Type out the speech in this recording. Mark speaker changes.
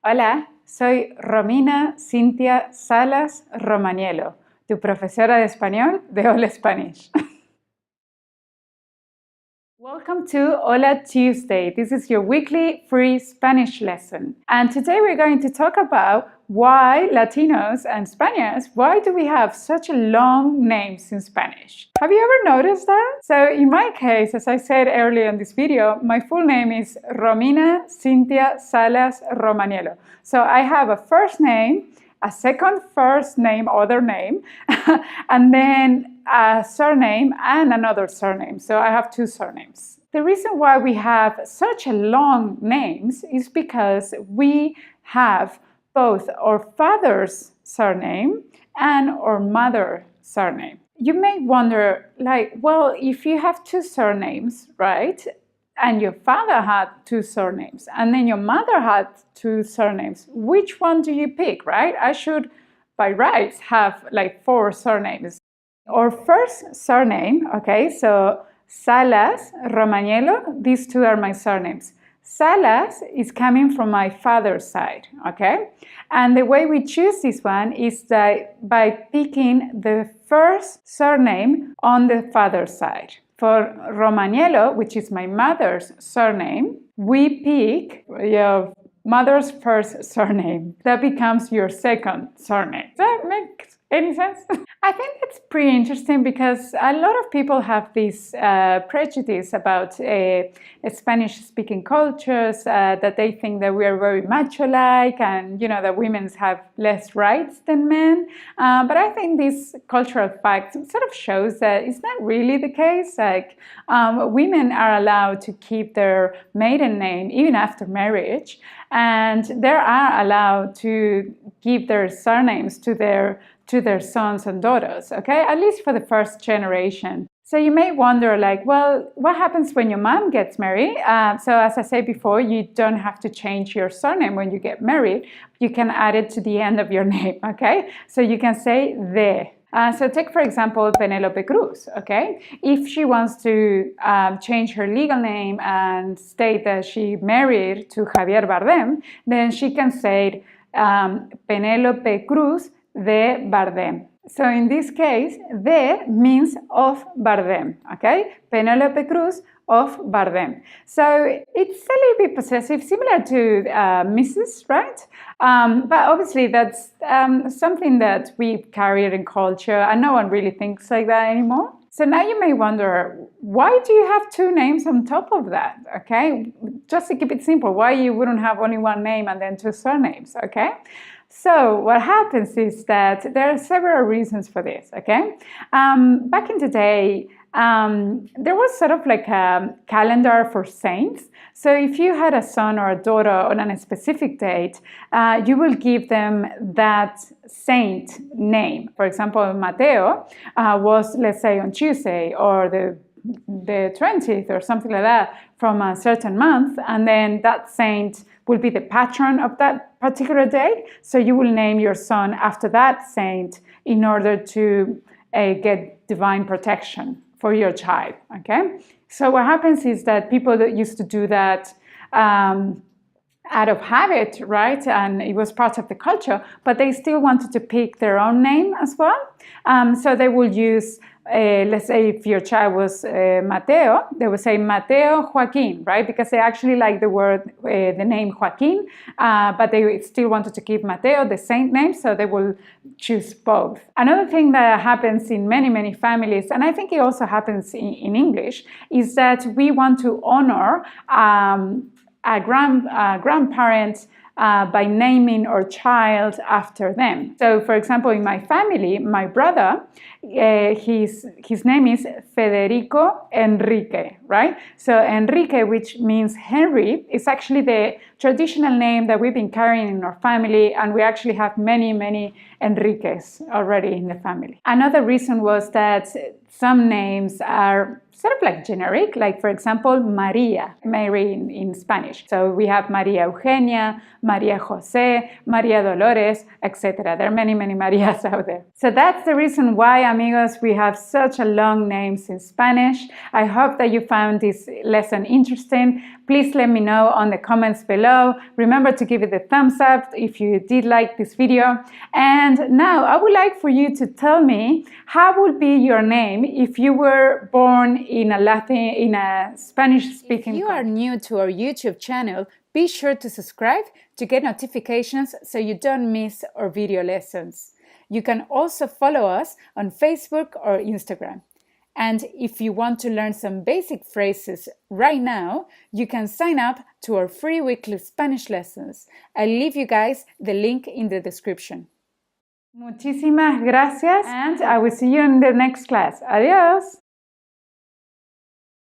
Speaker 1: Hola, soy Romina Cintia Salas Romaniello, tu profesora de español de Hola Spanish. Welcome to Hola Tuesday. This is your weekly free Spanish lesson. And today we're going to talk about why Latinos and Spaniards, why do we have such long names in Spanish? Have you ever noticed that? So in my case, as I said earlier in this video, my full name is Romina Cintia Salas Romaniello. So I have a first name, a second first name, other name, and then a surname and another surname. So I have two surnames. The reason why we have such long names is because we have both our father's surname and our mother's surname. You may wonder, well, if you have two surnames, right? And your father had two surnames, and then your mother had two surnames, which one do you pick, right? I should, by rights, have four surnames. Our first surname, okay, so Salas, Romaniello, these two are my surnames. Salas is coming from my father's side, okay? And the way we choose this one is that by picking the first surname on the father's side. For Romaniello, which is my mother's surname, we pick your mother's first surname. That becomes your second surname. Does that make any sense? I think it's pretty interesting because a lot of people have this prejudice about Spanish-speaking cultures, that they think that we are very macho-like and, that women have less rights than men. But I think this cultural fact sort of shows that it's not really the case. Women are allowed to keep their maiden name even after marriage, and they are allowed to give their surnames to their sons and daughters, okay? At least for the first generation. So you may wonder, well, what happens when your mom gets married? So as I said before, you don't have to change your surname when you get married. You can add it to the end of your name, okay? So you can say de. So take, for example, Penelope Cruz, okay? If she wants to change her legal name and state that she married to Javier Bardem, then she can say Penelope Cruz de Bardem. So in this case, de means of Bardem, okay? Penelope Cruz of Bardem. So it's a little bit possessive, similar to Mrs., right? But obviously that's something that we carry in culture, and no one really thinks like that anymore. So now you may wonder, why do you have two names on top of that, okay? Just to keep it simple, why you wouldn't have only one name and then two surnames, okay? So what happens is that there are several reasons for this, okay? Back in the day, there was sort of like a calendar for saints. So if you had a son or a daughter on a specific date, you will give them that saint name. For example, Mateo was, let's say, on Tuesday, or the 20th or something like that from a certain month, and then that saint will be the patron of that particular day. So you will name your son after that saint in order to get divine protection for your child, okay? So what happens is that people that used to do that out of habit, right? And it was part of the culture, but they still wanted to pick their own name as well. So they will use, let's say if your child was Mateo, they would say Mateo Joaquin, right? Because they actually like the name Joaquin, but they still wanted to keep Mateo, the saint name, so they will choose both. Another thing that happens in many, many families, and I think it also happens in English, is that we want to honor a grandparent by naming our child after them. So, for example, in my family, my brother, his name is Federico Enrique, right? So Enrique, which means Henry, is actually the traditional name that we've been carrying in our family, and we actually have many, many Enriques already in the family. Another reason was that some names are sort of like generic, like for example, Maria, Mary in Spanish. So we have Maria Eugenia, Maria Jose, Maria Dolores, etc. There are many, many Marias out there. So that's the reason why, amigos, we have such a long names in Spanish. I hope that you found this lesson interesting. please let me know on the comments below. Remember to give it a thumbs up if you did like this video. And now I would like for you to tell me how would be your name if you were born in a Spanish-speaking country. If you are new to our YouTube channel, be sure to subscribe to get notifications so you don't miss our video lessons. You can also follow us on Facebook or Instagram. And if you want to learn some basic phrases right now, you can sign up to our free weekly Spanish lessons. I'll leave you guys the link in the description. Muchísimas gracias, and I will see you in the next class. Adiós!